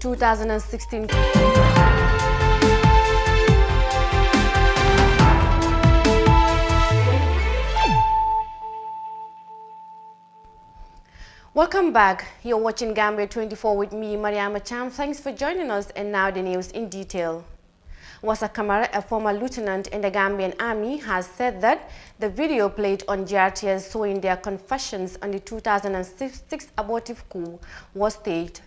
2016. Welcome back. You're watching Gambia 24 with me, Mariama Cham. Thanks for joining us, and now the news in detail. Wassa Kamara, a former lieutenant in the Gambian army, has said that the video played on GRTS showing their confessions on the 2006 abortive coup was staged.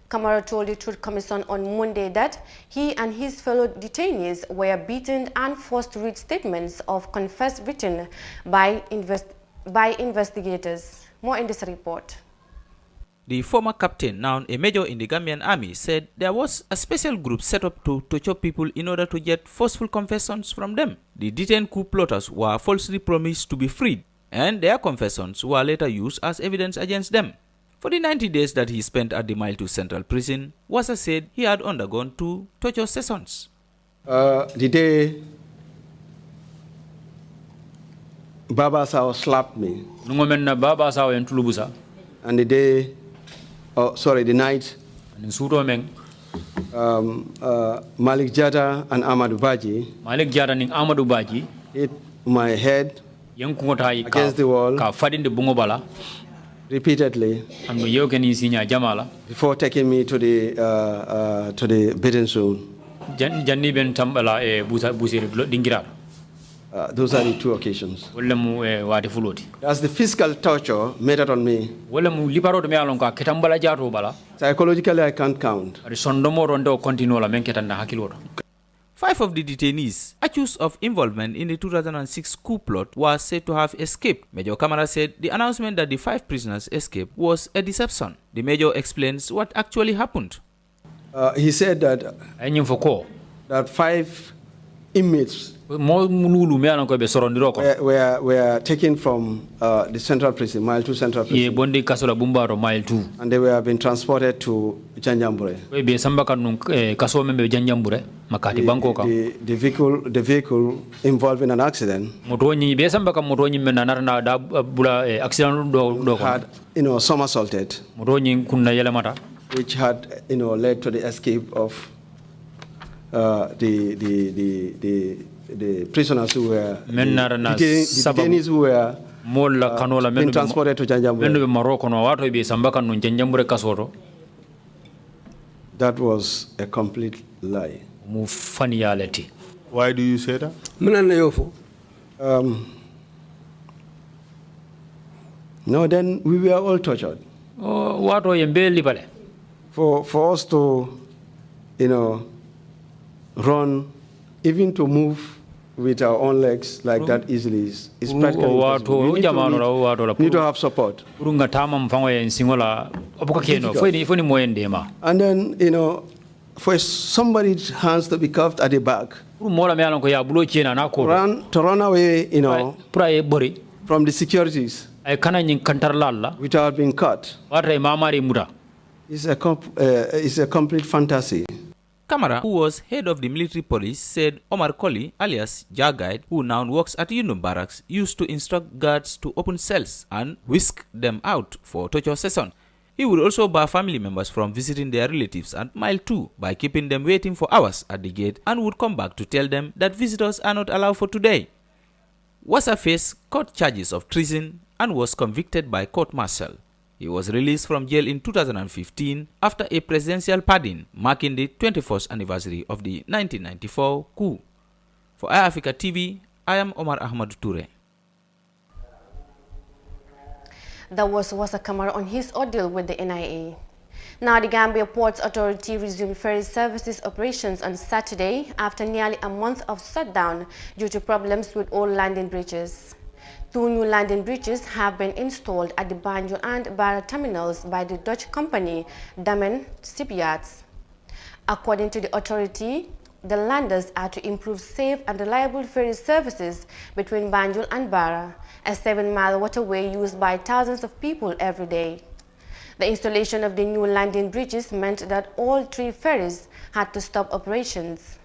Kamara told the Truth Commission on Monday that he and his fellow detainees were beaten and forced to read statements of confess written by investigators. More in this report. The former captain, now a major in the Gambian army, said there was a special group set up to torture people in order to get forceful confessions from them. The detained coup plotters were falsely promised to be freed, and their confessions were later used as evidence against them. For the 90 days that he spent at the Mile 2 Central Prison, Wassa said he had undergone 2 torture sessions. The day Baba Sao slapped me, and the day, the night, Malik Jata and Amadou Badji hit my head against the wall repeatedly before taking me to the beating zone. Those are the 2 occasions. That's the physical torture meted on me. Psychologically, I can't count. 5 of the detainees accused of involvement in the 2006 coup plot were said to have escaped. Major Kamara said the announcement that the 5 prisoners escaped was a deception. The major explains what actually happened. He said that 5 inmates were taken from the Central Prison, Mile 2 Central Prison, and they were being transported to Janjambure. The vehicle involved in an accident had, somersaulted, which had, led to the escape of the prisoners who were detainees who were being transported to Janjambure. That was a complete lie. Why do you say that? No, then we were all tortured. For us to, run, even to move with our own legs like that easily is practically impossible. We need to have support. And then, for somebody's hands to be cuffed at the back, to run away, from the securities without being caught, is a complete fantasy. Kamara, who was head of the military police, said Omar Koli, alias Jagguide, who now works at Yundum Barracks, used to instruct guards to open cells and whisk them out for torture session. He would also bar family members from visiting their relatives at Mile 2 by keeping them waiting for hours at the gate, and would come back to tell them that visitors are not allowed for today. Wassa faced court charges of treason and was convicted by court-martial. He was released from jail in 2015 after a presidential pardon marking the 21st anniversary of the 1994 coup. For iAfrica TV, I am Omar Ahmad Toure. That was Wassa Kamara on his ordeal with the NIA. Now, the Gambia Ports Authority resumed ferry services operations on Saturday after nearly a month of shutdown due to problems with old landing bridges. 2 new landing bridges have been installed at the Banjul and Barra terminals by the Dutch company Damen Shipyards. According to the authority, the landers are to improve safe and reliable ferry services between Banjul and Barra, a 7-mile waterway used by thousands of people every day. The installation of the new landing bridges meant that all 3 ferries had to stop operations.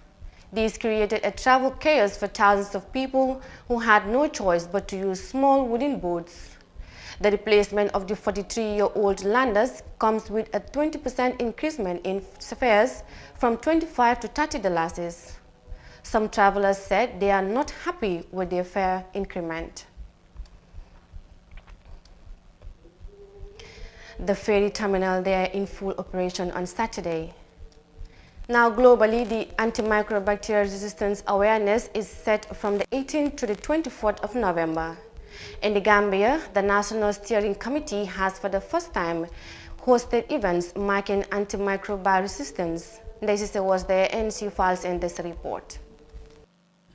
These created a travel chaos for thousands of people who had no choice but to use small wooden boats. The replacement of the 43-year-old Landers comes with a 20% increasement in fares from $25 to $30. Some travelers said they are not happy with their fare increment. The ferry terminal, they are in full operation on Saturday. Now globally, the antimicrobial resistance awareness is set from the 18th to the 24th of November. In the Gambia, the National Steering Committee has for the first time hosted events marking antimicrobial resistance. Ndesise was there and she files in this report.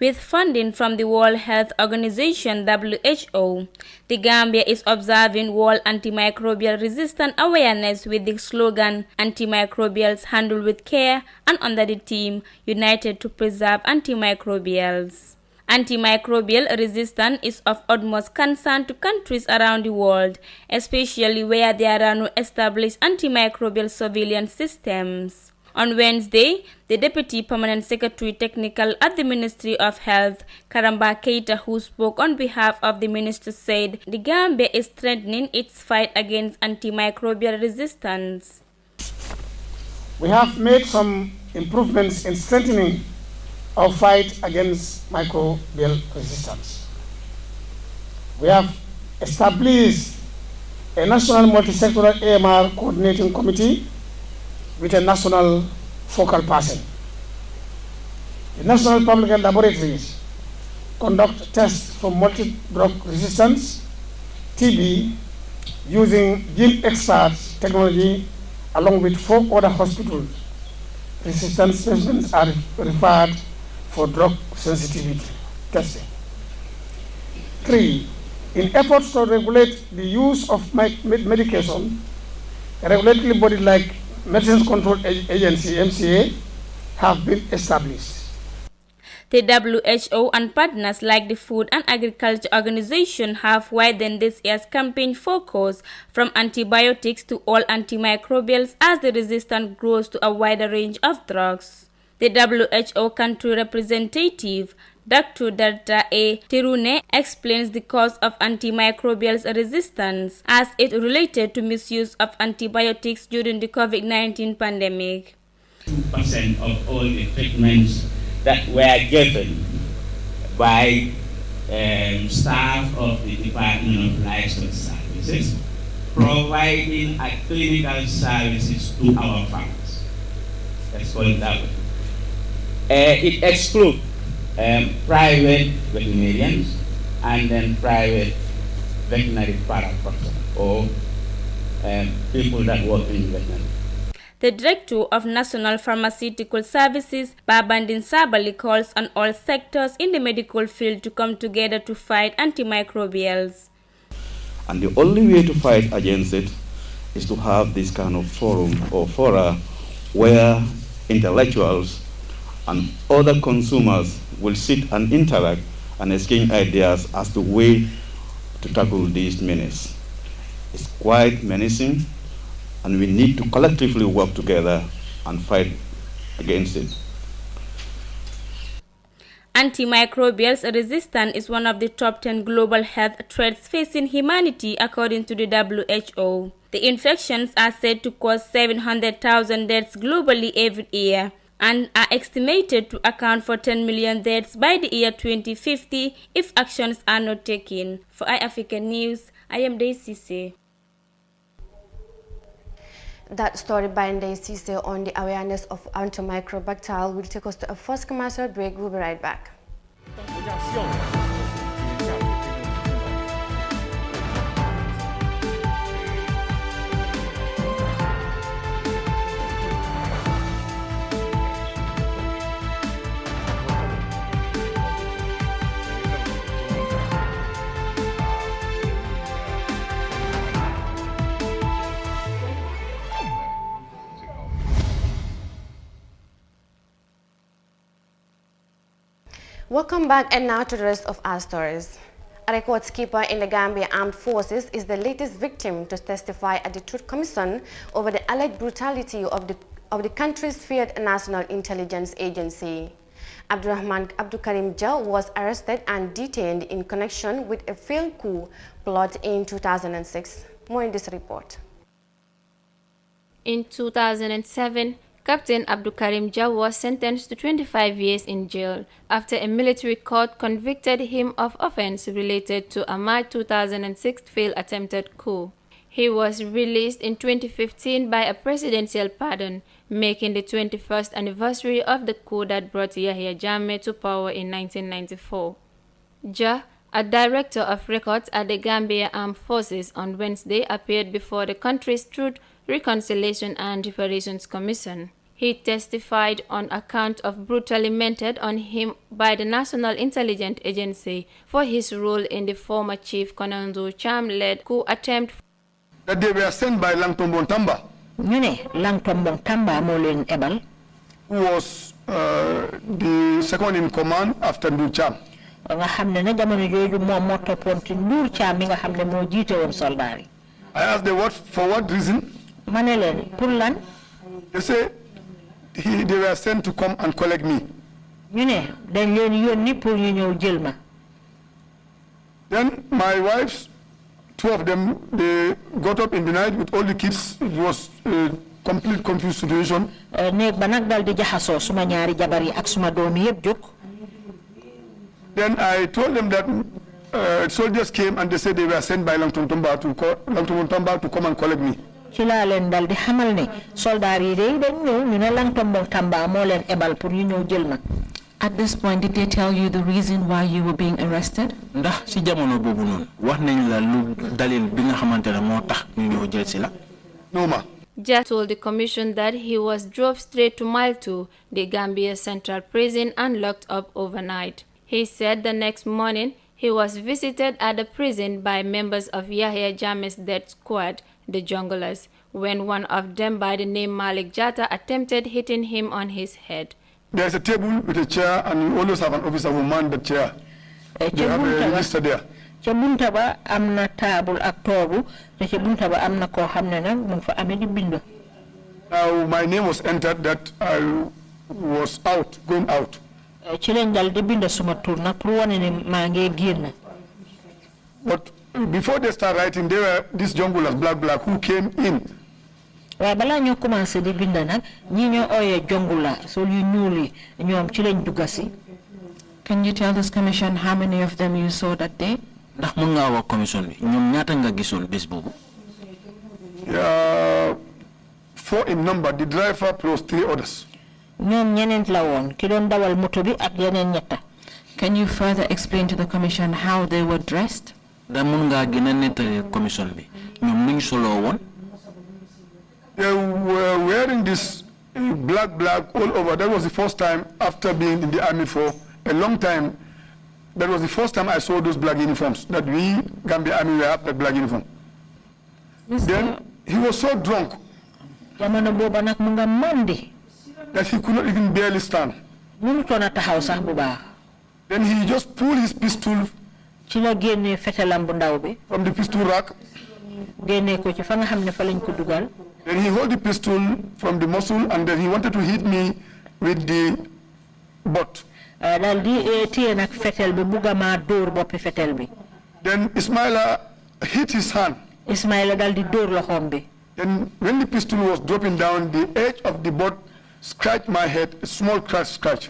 With funding from the World Health Organization (WHO), the Gambia is observing World Antimicrobial Resistance Awareness with the slogan "Antimicrobials handled with care" and under the theme "United to Preserve Antimicrobials." Antimicrobial resistance is of utmost concern to countries around the world, especially where there are no established antimicrobial surveillance systems. On Wednesday, the Deputy Permanent Secretary Technical at the Ministry of Health, Karamba Keita, who spoke on behalf of the minister, said the Gambia is strengthening its fight against antimicrobial resistance. We have made some improvements in strengthening our fight against microbial resistance. We have established a national multi-sectoral AMR coordinating committee with a national focal person. The national public health laboratories conduct tests for multi-drug resistance, TB, using gene experts technology along with 4 other hospitals. Resistance specimens are referred for drug sensitivity testing. 3. In efforts to regulate the use of medication, a regulatory body like Medicines Control Agency, MCA, have been established. The WHO and partners like the Food and Agriculture Organization have widened this year's campaign focus from antibiotics to all antimicrobials as the resistance grows to a wider range of drugs. The WHO country representative, Dr. Darta A. Tirune, explains the cause of antimicrobial resistance as it related to misuse of antibiotics during the COVID-19 pandemic. 2% of all the treatments that were given by staff of the Department of Livestock Services, providing clinical services to our farmers. Let's call it that way. It excludes private veterinarians and then private veterinary paraprofessionals or people that work in veterinary. The Director of National Pharmaceutical Services, Babandin Sabali, calls on all sectors in the medical field to come together to fight antimicrobials. And the only way to fight against it is to have this kind of forum or fora where intellectuals and other consumers will sit and interact and exchange ideas as to way to tackle this menace. It's quite menacing, and we need to collectively work together and fight against it. Antimicrobial resistance is one of the top 10 global health threats facing humanity according to the WHO. The infections are said to cause 700,000 deaths globally every year and are estimated to account for 10 million deaths by the year 2050 if actions are not taken. For iAfrican News, I am Daisy. That story by Ndesise on the awareness of antimicrobial will take us to a first commercial break. We'll be right back. Welcome back, and now to the rest of our stories. A records keeper in the Gambia Armed Forces is the latest victim to testify at the Truth Commission over the alleged brutality of the country's feared national intelligence agency. Abdurrahman Abdukarim Jah was arrested and detained in connection with a failed coup plot in 2006. More in this report. In 2007, Captain Abdukarim Jah was sentenced to 25 years in jail after a military court convicted him of offense related to a March 2006 failed attempted coup. He was released in 2015 by a presidential pardon, making the 21st anniversary of the coup that brought Yahya Jammeh to power in 1994. Jah, a director of records at the Gambia Armed Forces, on Wednesday appeared before the country's Truth, Reconciliation and Reparations Commission. He testified on account of brutally meted on him by the National Intelligence Agency for his role in the former Chief Konando Cham-led coup attempt. That they were sent by Langtombon Tamba. Langtombon Tamba Molen Ebal, who was the second in command after Ndur Cham. I asked them for what reason. They say they were sent to come and collect me. Then my wives, two of them, they got up in the night with all the kids. It was a complete confused situation. Then I told them that soldiers came and they said they were sent by Langton Tomba to come and collect me. At this point, did they tell you the reason why you were being arrested? No, ma. Jah told the commission that he was drove straight to Mile 2, the Gambia Central Prison, and locked up overnight. He said the next morning he was visited at the prison by members of Yahya Jammeh's death squad, the Junglers, when one of them by the name Malik Jatta attempted hitting him on his head. There's a table with a chair and you always have an officer who man the chair. They have a register there. Now my name was entered that I was going out. But before they start writing, there were these junglers, black, who came in. Can you tell this commission how many of them you saw that day? Yeah, 4 in number, the driver plus 3 others. Can you further explain to the commission how they were dressed? They were wearing this black all over. That was the first time after being in the army for a long time. That was the first time I saw those black uniforms, that we, Gambia Army, wear that black uniform. Then he was so drunk that he could not even barely stand. Then he just pulled his pistol from the pistol rack. Then he held the pistol from the muzzle and then he wanted to hit me with the butt. Then Ismaila hit his hand. Then when the pistol was dropping down, the edge of the butt scratched my head, a small scratch.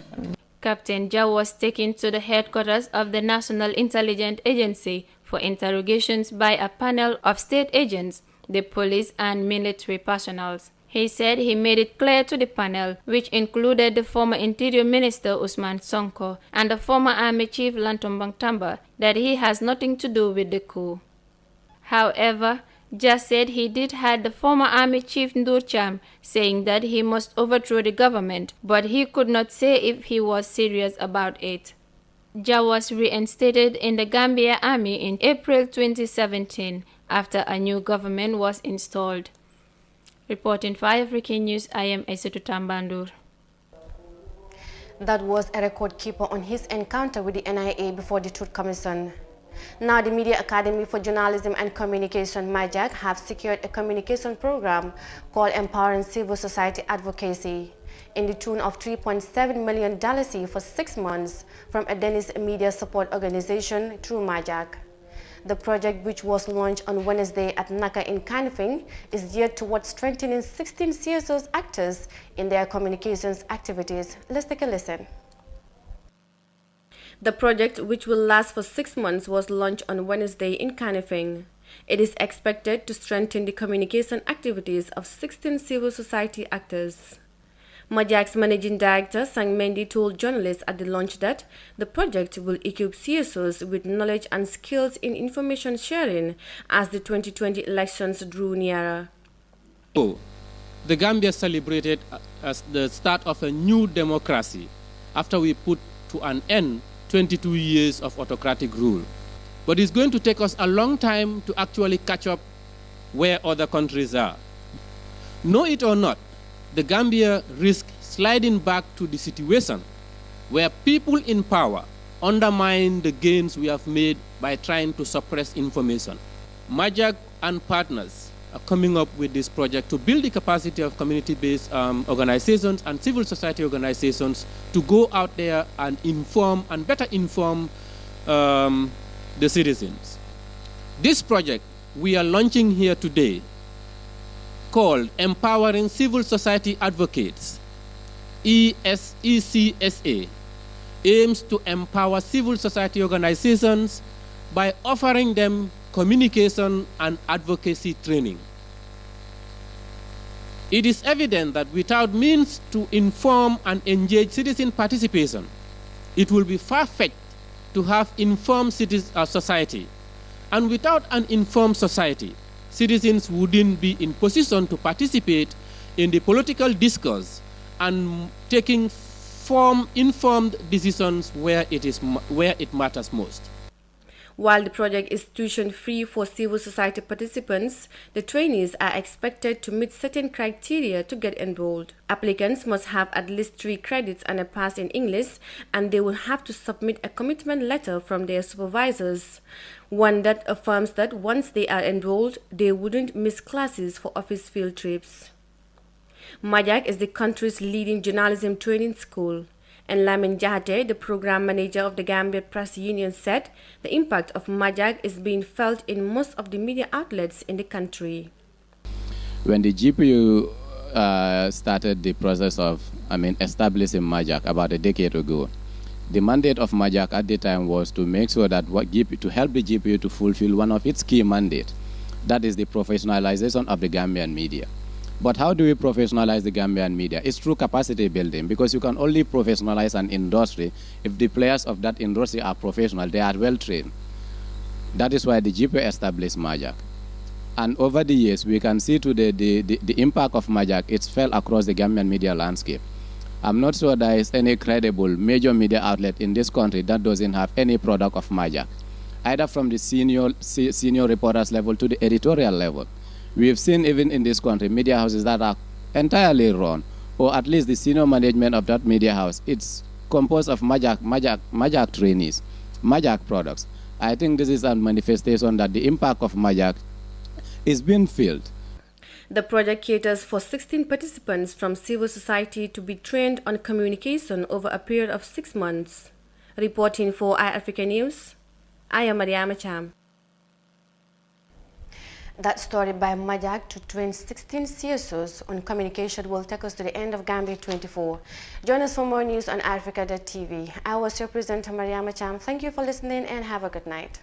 Captain Jah was taken to the headquarters of the National Intelligence Agency for interrogations by a panel of state agents, the police and military personnel. He said he made it clear to the panel, which included the former Interior Minister Usman Sonko and the former Army Chief Lantombang Tamba, that he has nothing to do with the coup. However, Jah said he did had the former Army Chief Ndur Cham saying that he must overthrow the government, but he could not say if he was serious about it. Jah was reinstated in the Gambia Army in April 2017 after a new government was installed. Reporting for African News, I am Aissatou Tambandour. That was a record keeper on his encounter with the NIA before the Truth Commission. Now, the Media Academy for Journalism and Communication, MAJAC, have secured a communication program called Empowering Civil Society Advocacy in the tune of $3.7 million for 6 months from a Danish media support organization through MAJAC. The project, which was launched on Wednesday at Naka in Kanifing, is geared towards strengthening 16 CSOs actors in their communications activities. Let's take a listen. The project, which will last for 6 months, was launched on Wednesday in Kanifing. It is expected to strengthen the communication activities of 16 civil society actors. MAJAC's managing director, Sang Mendy, told journalists at the launch that the project will equip CSOs with knowledge and skills in information sharing as the 2020 elections drew nearer. The Gambia celebrated as the start of a new democracy after we put to an end 22 years of autocratic rule. But it's going to take us a long time to actually catch up where other countries are. Know it or not, the Gambia risks sliding back to the situation where people in power undermine the gains we have made by trying to suppress information. MAJAC and partners are coming up with this project to build the capacity of community-based organizations and civil society organizations to go out there and inform and better inform the citizens. This project we are launching here today, called Empowering Civil Society Advocates, ECSA, aims to empower civil society organizations by offering them communication and advocacy training. It is evident that without means to inform and engage citizen participation, it will be far-fetched to have informed society. And without an informed society, citizens wouldn't be in position to participate in the political discourse and taking informed decisions where it matters most. While the project is tuition-free for civil society participants, the trainees are expected to meet certain criteria to get enrolled. Applicants must have at least 3 credits and a pass in English, and they will have to submit a commitment letter from their supervisors, one that affirms that once they are enrolled, they wouldn't miss classes for office field trips. MAJAC is the country's leading journalism training school. And Lamin Jahate, the program manager of the Gambia Press Union, said the impact of MAJAC is being felt in most of the media outlets in the country. When the GPU started the process of establishing MAJAC about a decade ago, the mandate of MAJAC at the time was to make sure that to help the GPU to fulfill one of its key mandates, that is the professionalization of the Gambian media. But how do we professionalize the Gambian media? It's through capacity building, because you can only professionalize an industry if the players of that industry are professional, they are well trained. That is why the GPU established MAJAC. And over the years, we can see to the impact of MAJAC, it's fell across the Gambian media landscape. I'm not sure there is any credible major media outlet in this country that doesn't have any product of MAJAC, either from the senior reporters level to the editorial level. We've seen even in this country media houses that are entirely run, or at least the senior management of that media house, it's composed of MAJAC trainees, MAJAC products. I think this is a manifestation that the impact of MAJAC is being felt. The project caters for 16 participants from civil society to be trained on communication over a period of 6 months. Reporting for iAfrica News, I am Mariama Cham. That story by MAJAC to train 16 CSOs on communication will take us to the end of Gambia 24. Join us for more news on Africa.tv. I was your presenter, Mariama Cham. Thank you for listening and have a good night.